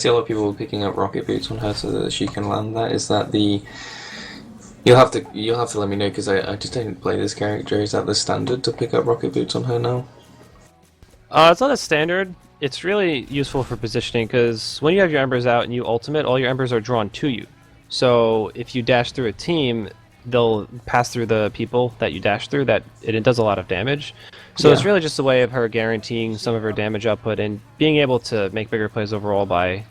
see a lot of people picking up rocket boots on her so that she can land that. Is that the you'll have to let me know because I just didn't play this character. Is that the standard to pick up rocket boots on her now? It's not a standard. It's really useful for positioning because when you have your embers out and you ultimate, all your embers are drawn to you. So if you dash through a team, they'll pass through the people that you dash through. It does a lot of damage. So it's really just a way of her guaranteeing some of her damage output and being able to make bigger plays overall by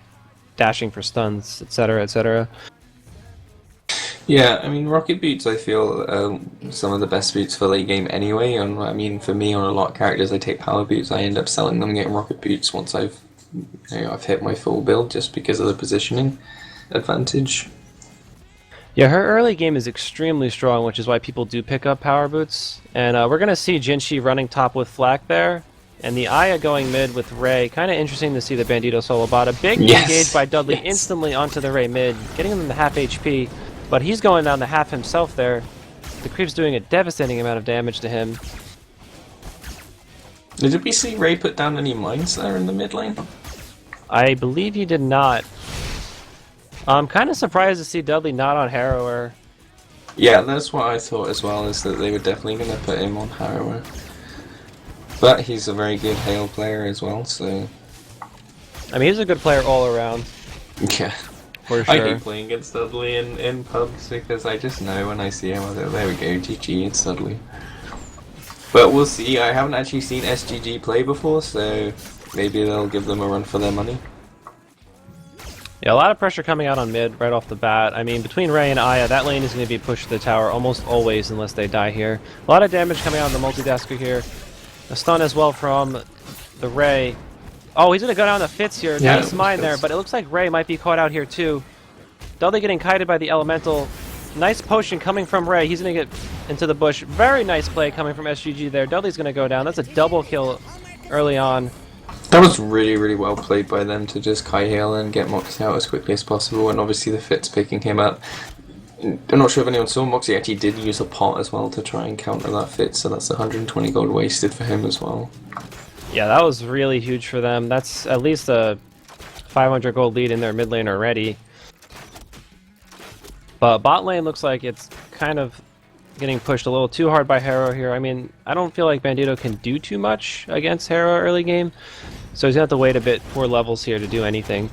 dashing for stuns, etc., etc. Yeah, I mean, rocket boots I feel some of the best boots for late game anyway. And I mean, for me on a lot of characters, I take power boots. I end up selling them and getting rocket boots once I've hit my full build just because of the positioning advantage. Yeah, her early game is extremely strong, which is why people do pick up power boots. And we're going to see Jinshi running top with Flak there. And the Aya going mid with Ray. Kind of interesting to see the Bandito solo bot. A big engage by Dudley instantly onto the Ray mid, getting him to half HP. But he's going down to half himself there. The creep's doing a devastating amount of damage to him. Did we see Ray put down any mines there in the mid lane? I believe he did not. I'm kind of surprised to see Dudley not on Harrower. Yeah, that's what I thought as well, is that they were definitely going to put him on Harrower. But he's a very good Hale player as well, so... I mean, he's a good player all around. Yeah. For sure. I hate playing against Dudley in pubs because I just know when I see him, there we go, GG, it's Dudley. But we'll see, I haven't actually seen SGG play before, so maybe they'll give them a run for their money. Yeah, a lot of pressure coming out on mid right off the bat. I mean, between Ray and Aya, that lane is going to be pushed to the tower almost always unless they die here. A lot of damage coming out on the multitasker here. A stun as well from the Ray. Oh, he's going to go down the Fitz here. Yeah, nice mine there, but it looks like Ray might be caught out here too. Dudley getting kited by the Elemental. Nice potion coming from Ray. He's going to get into the bush. Very nice play coming from SGG there. Dudley's going to go down. That's a double kill early on. That was really, really well played by them to just Kai Hale and get Moxie out as quickly as possible, and obviously the Fitz picking him up. I'm not sure if anyone saw, Moxie actually did use a pot as well to try and counter that Fitz, so that's 120 gold wasted for him as well. Yeah, that was really huge for them. That's at least a 500 gold lead in their mid lane already. But bot lane looks like it's kind of getting pushed a little too hard by Harrow here. I mean, I don't feel like Bandito can do too much against Harrow early game, so he's going to have to wait a bit for levels here to do anything.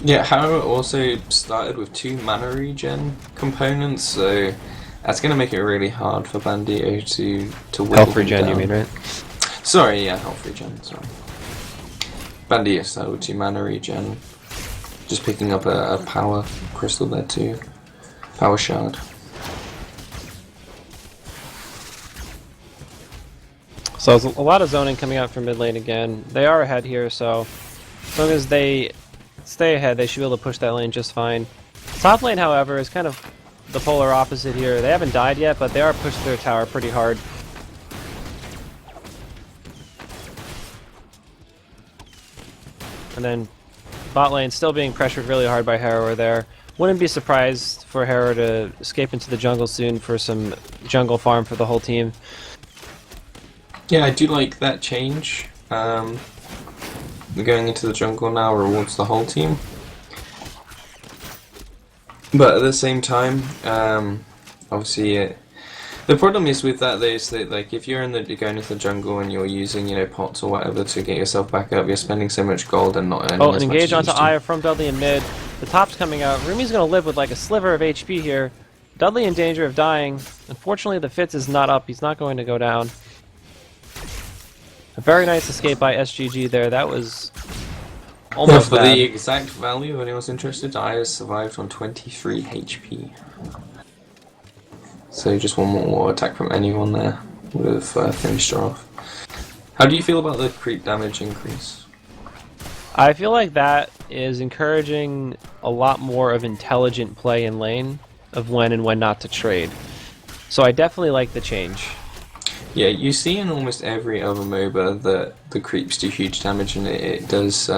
Yeah, Harrow also started with 2 mana regen components, so that's going to make it really hard for Bandito to whittle Health regen, down. you mean, right? Sorry, yeah, health regen, sorry. Bandito started with 2 mana regen, just picking up a power crystal there too. Power shard. So there's a lot of zoning coming out from mid lane again. They are ahead here, so as long as they stay ahead, they should be able to push that lane just fine. Top lane, however, is kind of the polar opposite here. They haven't died yet, but they are pushed through their tower pretty hard. And then bot lane still being pressured really hard by Harrower there. Wouldn't be surprised for Harrower to escape into the jungle soon for some jungle farm for the whole team. Yeah, I do like that change. Going into the jungle now rewards the whole team. But at the same time, obviously, the problem is with that, though, is that like if you're going into the jungle and you're using pots or whatever to get yourself back up, you're spending so much gold and not earning as much. Oh, engage onto as you Aya from Dudley in mid. The top's coming out. Rumi's going to live with like a sliver of HP here. Dudley in danger of dying. Unfortunately, the Fitz is not up. He's not going to go down. A very nice escape by SGG there. That was almost for bad. the exact value, if anyone's interested, Aya survived on 23 HP. So just one more attack from anyone there would have finished her off. How do you feel about the creep damage increase? I feel like that is encouraging a lot more of intelligent play in lane of when and when not to trade. So I definitely like the change. Yeah, you see in almost every other MOBA that the creeps do huge damage, and it does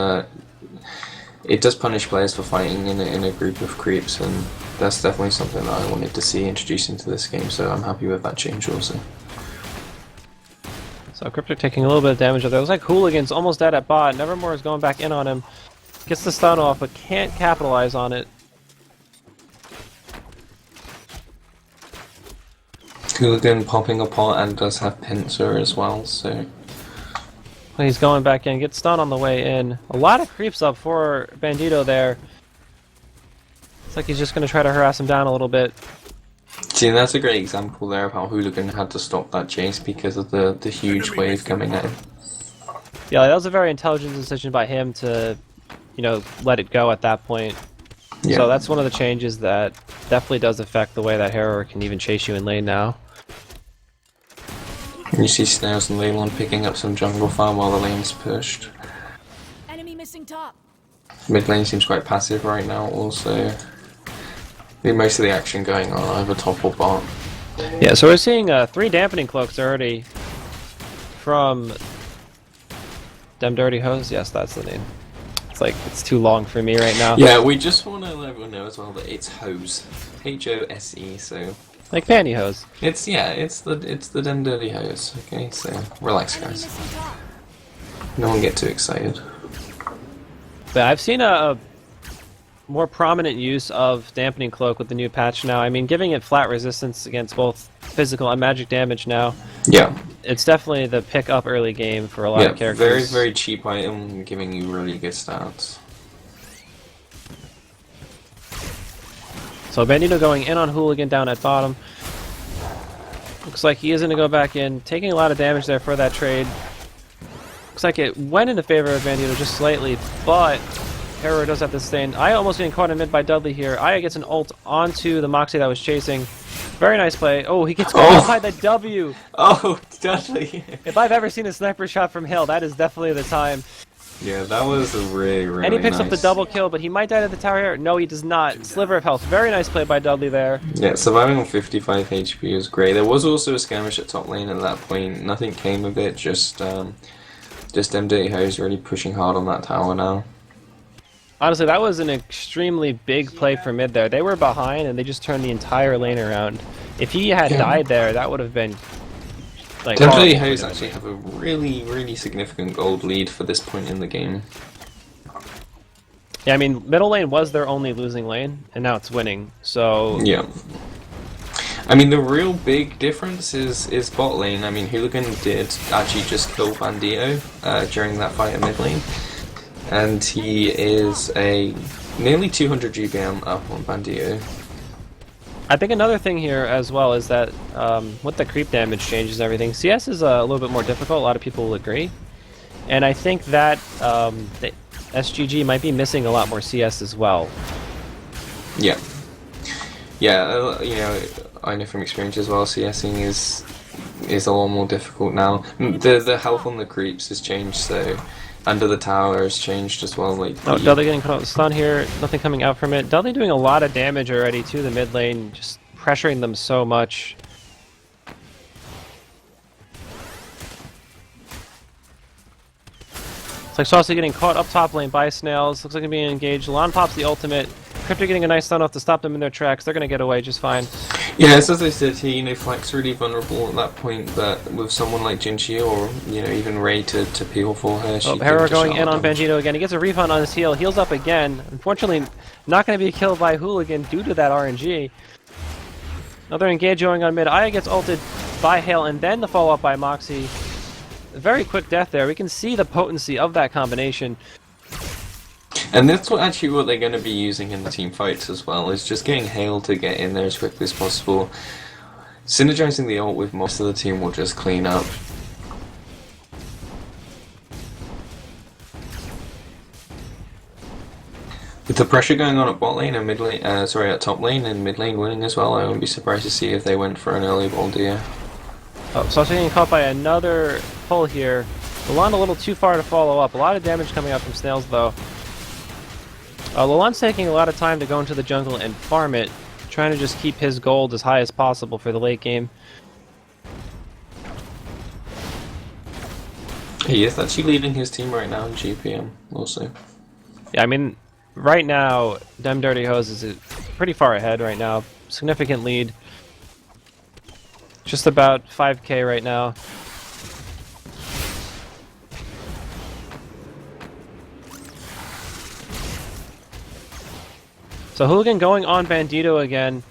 punish players for fighting in a group of creeps, and that's definitely something that I wanted to see introduced into this game, so I'm happy with that change also. So Cryptic taking a little bit of damage there. It looks like Hooligan's almost dead at bot. Nevermore is going back in on him. Gets the stun off, but can't capitalize on it. Hooligan popping a pot and does have pincer as well, so... He's going back in, gets stunned on the way in. A lot of creeps up for Bandito there. It's like he's just going to try to harass him down a little bit. See, that's a great example there of how Hooligan had to stop that chase because of the huge wave coming in. Yeah, that was a very intelligent decision by him to, you know, let it go at that point. Yeah. So that's one of the changes that definitely does affect the way that Harrower can even chase you in lane now. You see Snails and Leylon picking up some jungle farm while the lane's pushed. Enemy missing top. Mid lane seems quite passive right now also. I think most of the action going on either top or bot. Yeah, so we're seeing 3 dampening cloaks already from Dem Dirty Hose. Yes, that's the name. It's like, it's too long for me right now. Yeah, we just want to let everyone know as well that it's Hose. H-O-S-E, so... Like pantyhose. It's the Dem Dirty Hose, okay? So, relax Enemy guys. missing top. No one get too excited. But I've seen a more prominent use of Dampening Cloak with the new patch now. I mean, giving it flat resistance against both physical and magic damage now. Yeah. It's definitely the pick up early game for a lot of characters. Very, very cheap item, giving you really good stats. So Bandito going in on Hooligan down at bottom. Looks like he is going to go back in, taking a lot of damage there for that trade. Looks like it went into favor of Bandito just slightly, but Harrower does have to stay in. Aya almost getting caught in mid by Dudley here. Aya gets an ult onto the Moxie that was chasing. Very nice play. Oh, he gets caught by the W. Oh, Dudley. If I've ever seen a sniper shot from Hill, that is definitely the time. Yeah, that was a really And he picks up the nice. double kill, but he might die to the tower here. No, he does not. Sliver of health. Very nice play by Dudley there. Yeah, surviving on 55 HP was great. There was also a skirmish at top lane at that point. Nothing came of it, just Dem Dirty Hose really pushing hard on that tower now. Honestly, that was an extremely big play for mid there. They were behind, and they just turned the entire lane around. If he had died there, that would have been... like, Dem Dirty horrible. Hose actually have a really significant gold lead for this point in the game. Yeah, I mean, middle lane was their only losing lane, and now it's winning, so... Yeah. I mean, the real big difference is bot lane. I mean, Hooligan did actually just kill Bandito during that fight at mid lane. And he is a nearly 200 GBM up on Bandito. I think another thing here as well is that with the creep damage changes and everything, CS is a little bit more difficult, a lot of people will agree. And I think that the SGG might be missing a lot more CS as well. Yeah. Yeah, you know, I know from experience as well, CSing is a lot more difficult now. The health on the creeps has changed, so under the tower has changed as well. Like Oh, Dudley getting caught with the stun here, nothing coming out from it. Dudley doing a lot of damage already to the mid lane, just pressuring them so much. It's like Saucy getting caught up top lane by Snails. Looks like he's being engaged. Lon pops the ultimate. Crypto getting a nice stun off to stop them in their tracks. They're going to get away just fine. yeah, it's as I said here, you know, Flack's really vulnerable at that point, but with someone like Jinchi or, you know, even Ray to peel for her, she Oh, can Harrower just going in on damage. Bandito again. He gets a refund on his heal. Heals up again. Unfortunately, not going to be killed by Hooligan due to that RNG. Another engage going on mid. Aya gets ulted by Hale, and then the follow-up by Moxie. A very quick death there. We can see the potency of that combination. And that's what they're going to be using in the team fights as well, is just getting Hale to get in there as quickly as possible. Synergizing the ult with most of the team will just clean up. With the pressure going on at bot lane and mid lane, at top lane and mid lane winning as well, I wouldn't be surprised to see if they went for an early Baldia. Oh, Saucy getting caught by another pull here. Lalonde a little too far to follow up. A lot of damage coming up from Snails, though. Lalonde's taking a lot of time to go into the jungle and farm it, trying to just keep his gold as high as possible for the late game. He is actually leading his team right now in GPM, also. Yeah, I mean, right now, Dem Dirty Hose is pretty far ahead right now. Significant lead. Just about 5k right now. So Hooligan going on Bandito again.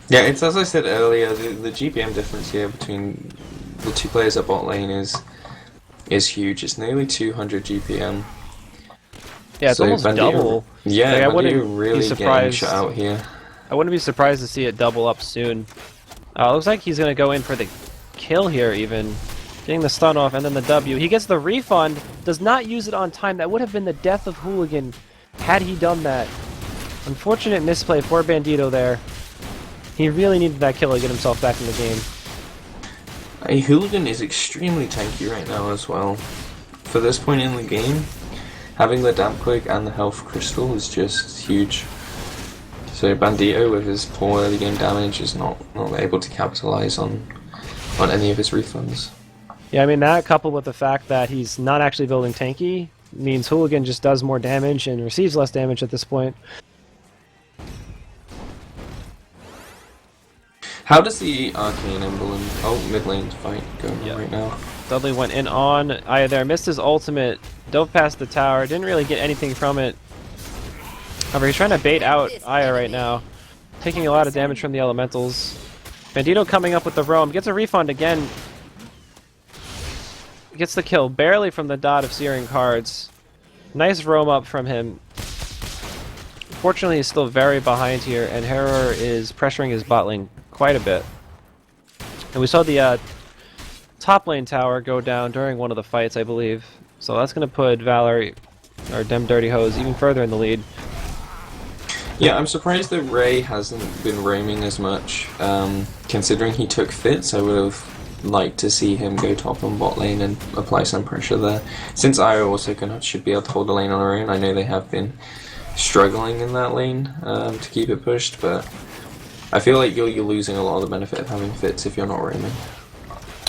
Yeah, it's as I said earlier, the GPM difference here between the two players at bot lane is huge. It's nearly 200 GPM. Yeah, it's So almost Bandito, double. Yeah, Like, I Bandito wouldn't be really getting surprised. shut out here. I wouldn't be surprised to see it double up soon. Looks like he's gonna go in for the kill here even. Getting the stun off and then the W. He gets the refund, does not use it on time. That would have been the death of Hooligan had he done that. Unfortunate misplay for Bandito there. He really needed that kill to get himself back in the game. A Hooligan is extremely tanky right now as well. For this point in the game, having the Damp Quick and the Health Crystal is just huge. So Bandito with his poor early game damage is not able to capitalize on any of his refunds. Yeah, I mean, that coupled with the fact that he's not actually building tanky means Hooligan just does more damage and receives less damage at this point. How does the Arcane Emblem... Oh, mid lane fight going on right now. Dudley went in on Aya there, missed his ultimate, dove past the tower, didn't really get anything from it. However, he's trying to bait out Aya right now, taking a lot of damage from the elementals. Bandito coming up with the roam, gets a refund again. Gets the kill, barely from the dot of Searing Cards. Nice roam up from him. Fortunately, he's still very behind here, and Harrower is pressuring his bot lane quite a bit. And we saw the top lane tower go down during one of the fights, I believe. So that's going to put Valerie, or Dem Dirty Hose, even further in the lead. Yeah, I'm surprised that Ray hasn't been roaming as much. Considering he took Fitz, I would have liked to see him go top on bot lane and apply some pressure there. Since Io also should be able to hold the lane on her own, I know they have been struggling in that lane to keep it pushed, but I feel like you're losing a lot of the benefit of having Fitz if you're not roaming.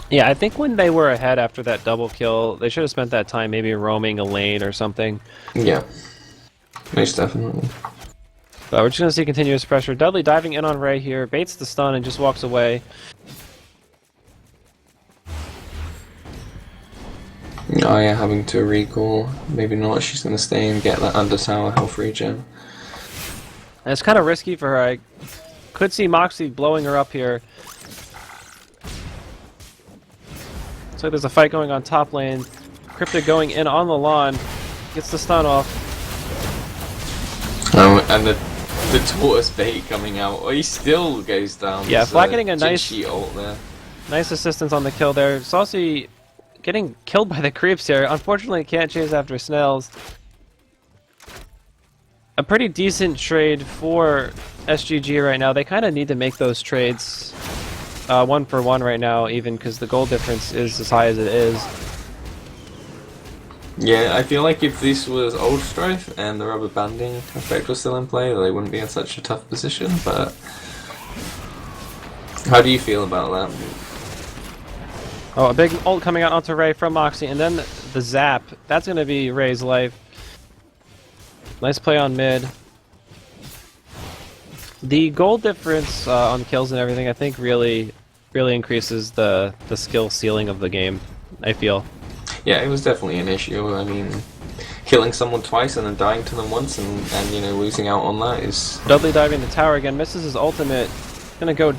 Yeah, I think when they were ahead after that double kill, they should have spent that time maybe roaming a lane or something. Yeah, most definitely. But we're just going to see continuous pressure. Dudley diving in on Ray here, baits the stun and just walks away. Aya having to recall. Maybe not, she's going to stay and get that under tower health regen. And it's kind of risky for her. I could see Moxie blowing her up here. So there's a fight going on top lane. Cryptic going in on the lawn. Gets the stun off. Oh, and the tortoise bait coming out. Oh, he still goes down. Yeah, Flat getting a nice ult there. Nice assistance on the kill there. Saucy getting killed by the creeps here. Unfortunately, can't chase after snails. A pretty decent trade for SGG right now. They kind of need to make those trades 1 for 1 right now, even because the goal difference is as high as it is. Yeah, I feel like if this was old Strife and the rubber banding effect was still in play, they wouldn't be in such a tough position, but how do you feel about that? Oh, a big ult coming out onto Ray from Moxie, and then the zap. That's going to be Ray's life. Nice play on mid. The goal difference on kills and everything, I think, really increases the skill ceiling of the game, I feel. Yeah, it was definitely an issue. I mean, killing someone twice and then dying to them once and you know, losing out on that is... Dudley diving the tower again, misses his ultimate. Gonna go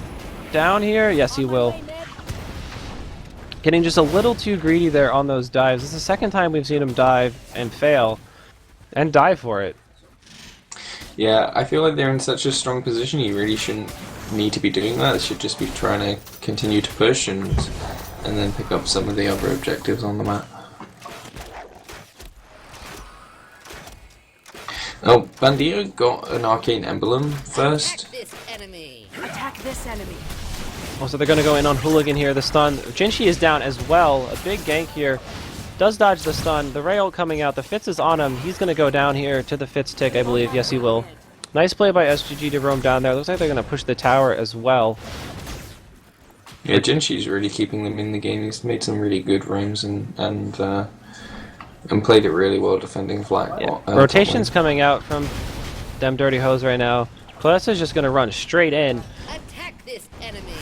down here? Yes, he will. Getting just a little too greedy there on those dives. This is the second time we've seen him dive and fail. And die for it. Yeah, I feel like they're in such a strong position, you really shouldn't need to be doing that. They should just be trying to continue to push and then pick up some of the other objectives on the map. Oh, Bandito got an arcane emblem first. Attack this enemy. Oh, so they're going to go in on Hooligan here. The stun. Jinshi is down as well. A big gank here. Does dodge the stun. The Ray ult coming out. The Fitz is on him. He's going to go down here to the Fitz tick, I believe. Yes, he will. Nice play by SGG to roam down there. Looks like they're going to push the tower as well. Yeah, Jinshi's really keeping them in the game. He's made some really good roams and played it really well defending flag. Yeah. Rotation's coming out from Dem Dirty Hose right now. Clessa's just going to run straight in. Attack this enemy.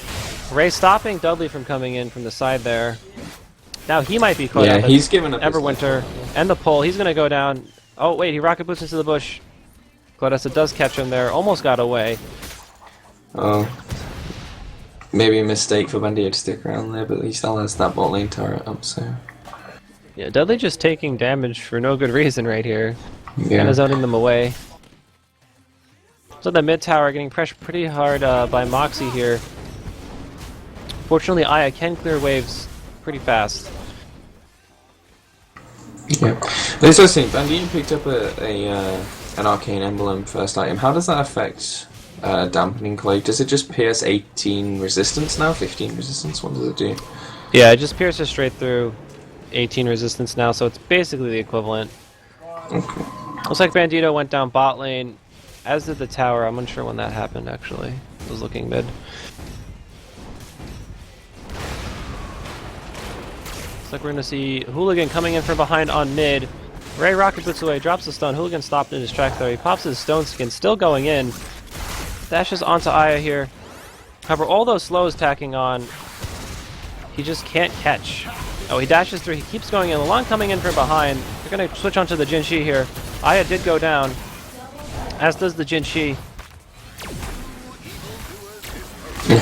Ray stopping Dudley from coming in from the side there. Now he might be caught Yeah, up. he's given up his Everwinter and the pull. He's going to go down. Oh, wait, he rocket boots into the bush. Claudessa does catch him there, almost got away. Oh. Maybe a mistake for Bandito to stick around there, but he still has that bot lane turret up, so... Yeah, Dudley just taking damage for no good reason right here. Yeah. Kind of zoning them away. So the mid tower getting pressured pretty hard by Moxie here. Fortunately, Aya can clear waves pretty fast. Yeah. It's interesting, Bandito picked up an arcane emblem first item. How does that affect dampening cloak? Does it just pierce 18 resistance now? 15 resistance? What does it do? Yeah, it just pierces straight through 18 resistance now, so it's basically the equivalent. Okay. Looks like Bandito went down bot lane, as did the tower. I'm unsure when that happened, actually. It was looking mid. Looks like we're going to see Hooligan coming in from behind on mid. Ray rocket boots away, drops the stun. Hooligan stopped in his tracks there. He pops his stone skin, still going in. Dashes onto Aya here. However, all those slows tacking on, he just can't catch. Oh, he dashes through. He keeps going in. Along coming in from behind. They're going to switch onto the Jin Shi here. Aya did go down, as does the Jin Shi.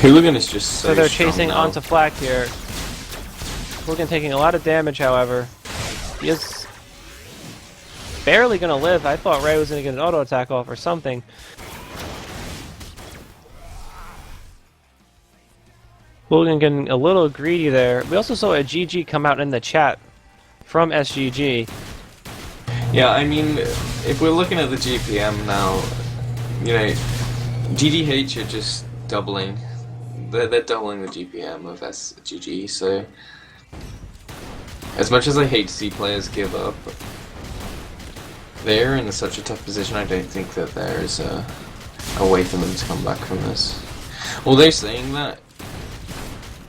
Hooligan is just so they're strong chasing now. onto Flak here. Hooligan taking a lot of damage, however. He is barely going to live. I thought Ray was going to get an auto attack off or something. Hooligan getting a little greedy there. We also saw a GG come out in the chat from SGG. Yeah, I mean, if we're looking at the GPM now, you know, GDH are just doubling. They're doubling the GPM of SGG, so... As much as I hate to see players give up, they're in such a tough position. I don't think that there is a way for them to come back from this. Although saying that,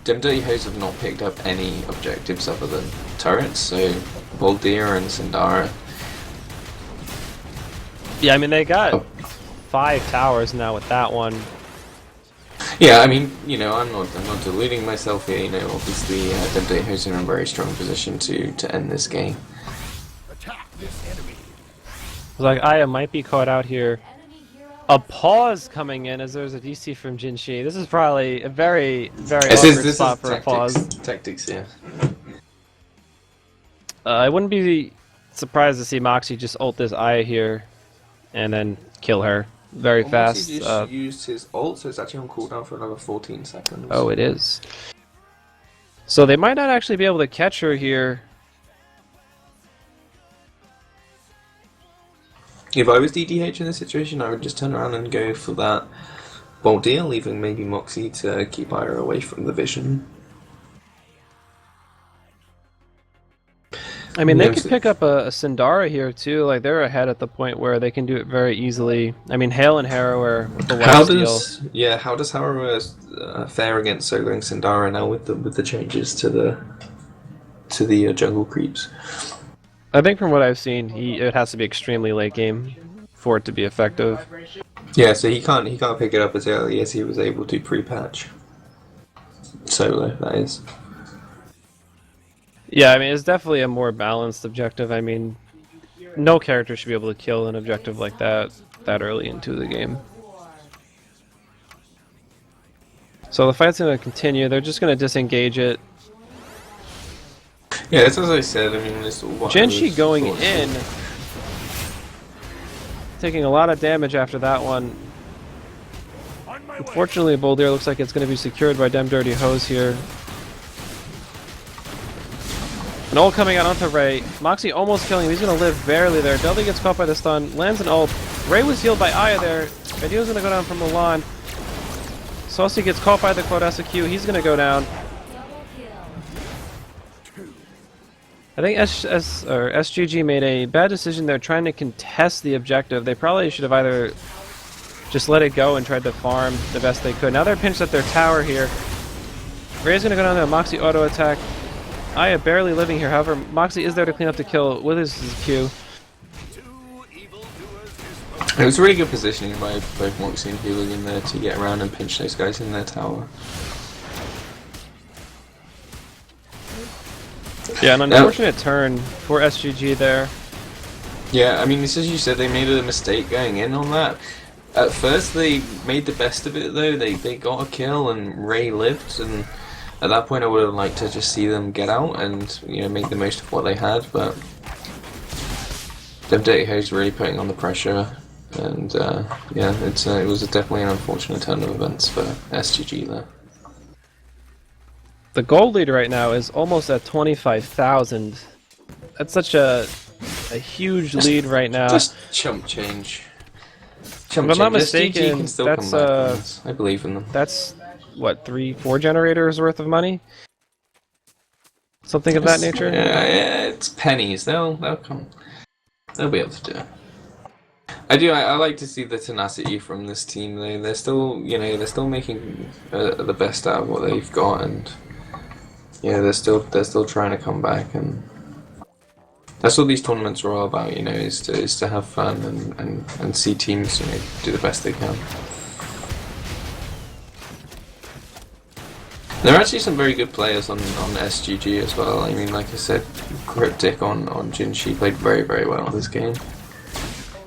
Dem Dirty Hoes have not picked up any objectives other than turrets, so Voldir and Sindara. Yeah, I mean, they got 5 towers now with that one. Yeah, I mean, you know, I'm not deluding myself here. You know, obviously, Dem Dirty Hoes are in a very strong position to end this game. Attack this enemy. Like, Aya might be caught out here. A pause coming in as there's a DC from Jin Shi. This is probably a very, very awkward spot for a pause. Tactics, yeah. I wouldn't be surprised to see Moxie just ult this Aya here and then kill her very fast. He just used his ult, so it's actually on cooldown for another 14 seconds. Oh, it is. So they might not actually be able to catch her here. If I was DDH in this situation, I would just turn around and go for that bolt deal, leaving maybe Moxie to keep Ira away from the vision. I mean, they could pick up a Sindara here too. Like, they're ahead at the point where they can do it very easily. I mean, Hale and Harrow are with the last deal. How does Harrow fare against soloing Sindara now with the changes to the jungle creeps? I think from what I've seen, it has to be extremely late game for it to be effective. Yeah, so he can't pick it up as early as he was able to pre-patch. Solo, that is. Yeah, I mean, it's definitely a more balanced objective. I mean, no character should be able to kill an objective like that early into the game. So the fight's going to continue. They're just going to disengage it. Yeah, that's as I said. I mean, this Jin Shi going in, taking a lot of damage after that one. Unfortunately, Boldir looks like it's going to be secured by Dem Dirty Hose here. An ult coming out onto Ray. Moxie almost killing him. He's going to live barely there. Dudley gets caught by the stun. Lands an ult. Ray was healed by Aya there. Bandito's going to go down from Milan. Saucy gets caught by the Claudessa Q. He's going to go down. I think SGG made a bad decision there trying to contest the objective. They probably should have either just let it go and tried to farm the best they could. Now they're pinched at their tower here. Ray's going to go down to a Moxie auto attack. Aya barely living here, however, Moxie is there to clean up the kill with his Q. It was really good positioning by both Moxie and Hooligan there to get around and pinch those guys in their tower. Yeah, an unfortunate turn for SGG there. Yeah, I mean, it's as you said, they made a mistake going in on that. At first, they made the best of it, though. They got a kill, and Ray lived, and at that point, I would have liked to just see them get out and, you know, make the most of what they had, but Dev Dirty Ho's really putting on the pressure, and yeah, it was definitely an unfortunate turn of events for SGG there. The gold lead right now is almost at 25,000. That's such a huge lead right now. Just chump change. Chump If I'm not change. SGG mistaken, can still that's come back from this. I believe in them. That's what, 3-4 generators worth of money? Something of that nature? Yeah, it's pennies. They'll come. They'll be able to do it. I like to see the tenacity from this team. They're still, you know, they're still making the best out of what they've got, and yeah, they're still trying to come back, and that's what these tournaments are all about. You know, is to have fun and see teams, you know, do the best they can. There are actually some very good players on SGG as well. I mean, like I said, Cryptic on Jinshi played very well this game.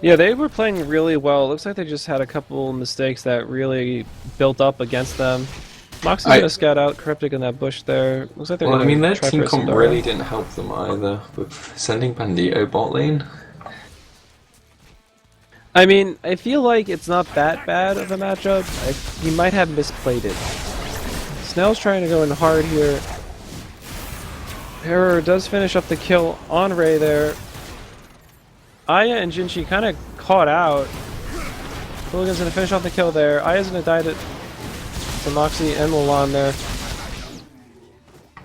Yeah, they were playing really well. Looks like they just had a couple mistakes that really built up against them. Moxie's gonna scout out Cryptic in that bush there. Looks like they're Well, I mean, their try team for comp Sindara. really didn't help them either with sending Bandito bot lane. I mean, I feel like it's not that bad of a matchup. He might have misplayed it. Snell's trying to go in hard here. Herrera does finish up the kill on Ray there. Aya and Jinshi kind of caught out. Hooligan's gonna finish off the kill there. Aya's gonna die to Moxie and Milan there.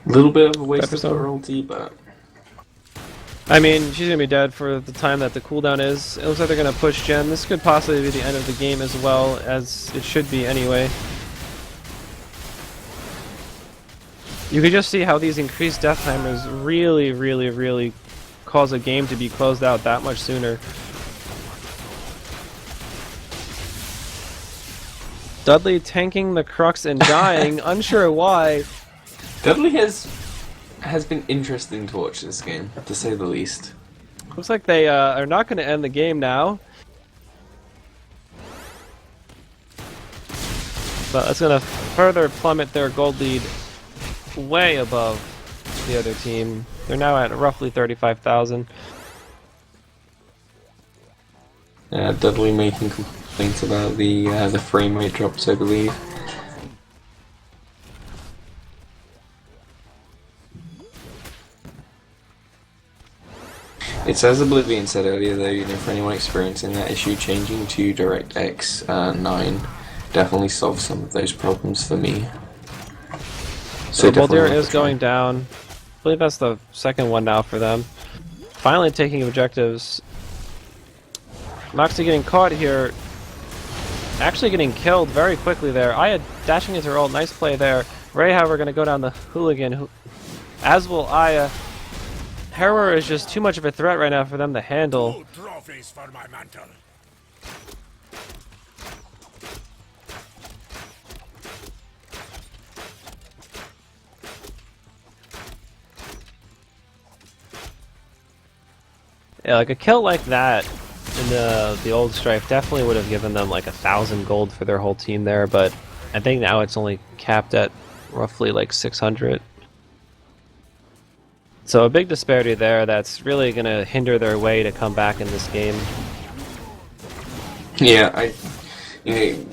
A little bit of a waste of Pepperstone. her ulti, but I mean, she's gonna be dead for the time that the cooldown is. It looks like they're gonna push Gen. This could possibly be the end of the game as well, as it should be anyway. You can just see how these increased death timers really cause a game to be closed out that much sooner. Dudley tanking the Crux and dying, unsure why. Dudley has been interesting to watch this game, to say the least. Looks like they are not going to end the game now. But that's going to further plummet their gold lead way above the other team. They're now at roughly 35,000. Dudley making complaints about the frame rate drops, I believe. It's as Oblivion said earlier, though, you know, for anyone experiencing that issue, changing to DirectX 9 definitely solves some of those problems for me. So definitely Baldir worth is a try. going down. I believe that's the second one now for them. Finally taking objectives. Moxie getting caught here. Actually getting killed very quickly there. Aya dashing into her ult. Nice play there. Ray, however, going to go down the Hooligan. As will Aya. Herrera is just too much of a threat right now for them to handle. 2 trophies for my mantle. Yeah, like a kill like that in the old Strife definitely would have given them like 1,000 gold for their whole team there, but I think now it's only capped at roughly like 600. So a big disparity there that's really going to hinder their way to come back in this game. Yeah, you know,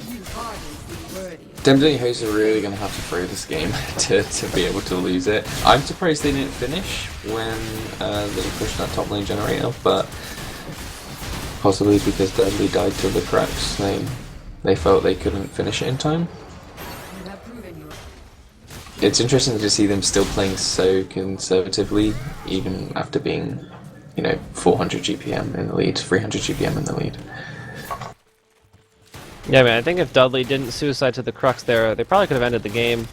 Demdeni Hoes are really going to have to throw this game to be able to lose it. I'm surprised they didn't finish when they pushed that top lane generator, but possibly because Dudley died to the cracks, they felt they couldn't finish it in time. It's interesting to see them still playing so conservatively, even after being, you know, 400 GPM in the lead, 300 GPM in the lead. Yeah, man, I think if Dudley didn't suicide to the Crux there, they probably could have ended the game.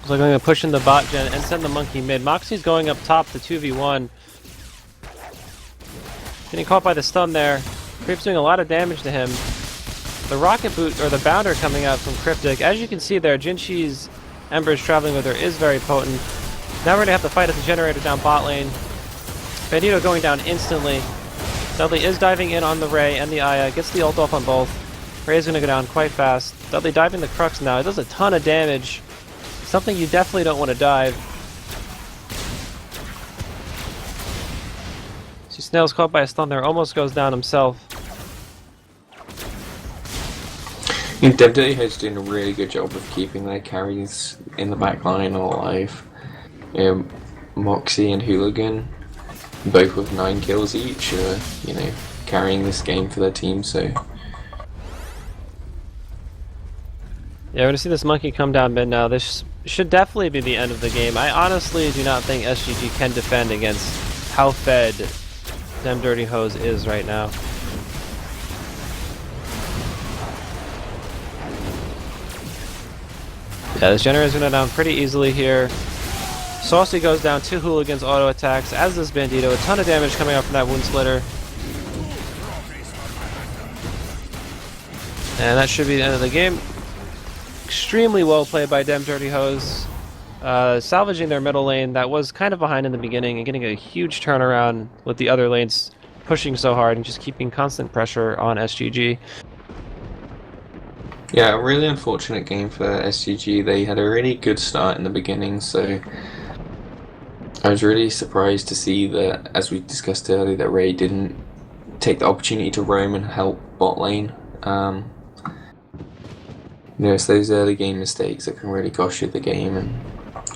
So I'm going to push in the bot gen and send the monkey mid. Moxie's going up top to 2v1. Getting caught by the stun there. Creep's doing a lot of damage to him. The rocket boot, or the bounder coming out from Cryptic. As you can see there, Jinchi's Embers traveling with her is very potent. Now we're going to have to fight at the generator down bot lane. Bandito going down instantly. Dudley is diving in on the Ray and the Aya. Gets the ult off on both. Ray's going to go down quite fast. Dudley diving the Crux now. It does a ton of damage. Something you definitely don't want to dive. See, Snail's caught by a stun there. Almost goes down himself. I think Dev Dirtyhead's doing a really good job of keeping their carries in the back line alive. Moxie and Hooligan, both with 9 kills each, are, carrying this game for their team, so... Yeah, we're going to see this monkey come down mid now. This should definitely be the end of the game. I honestly do not think SGG can defend against how fed Dem Dirty Hose is right now. Yeah, this generator's going to go down pretty easily here. Saucy goes down 2 Hooligans auto attacks, as does Bandito. A ton of damage coming out from that Wound Splitter. And that should be the end of the game. Extremely well played by Dem Dirty Hose. Salvaging their middle lane that was kind of behind in the beginning and getting a huge turnaround with the other lanes pushing so hard and just keeping constant pressure on SGG. Yeah, a really unfortunate game for SGG. They had a really good start in the beginning, so I was really surprised to see that, as we discussed earlier, that Ray didn't take the opportunity to roam and help bot lane. It's those early game mistakes that can really cost you the game, and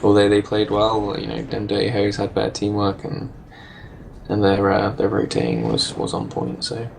although they played well, Dem Dirty Hose had better teamwork, and their rotating was on point, so...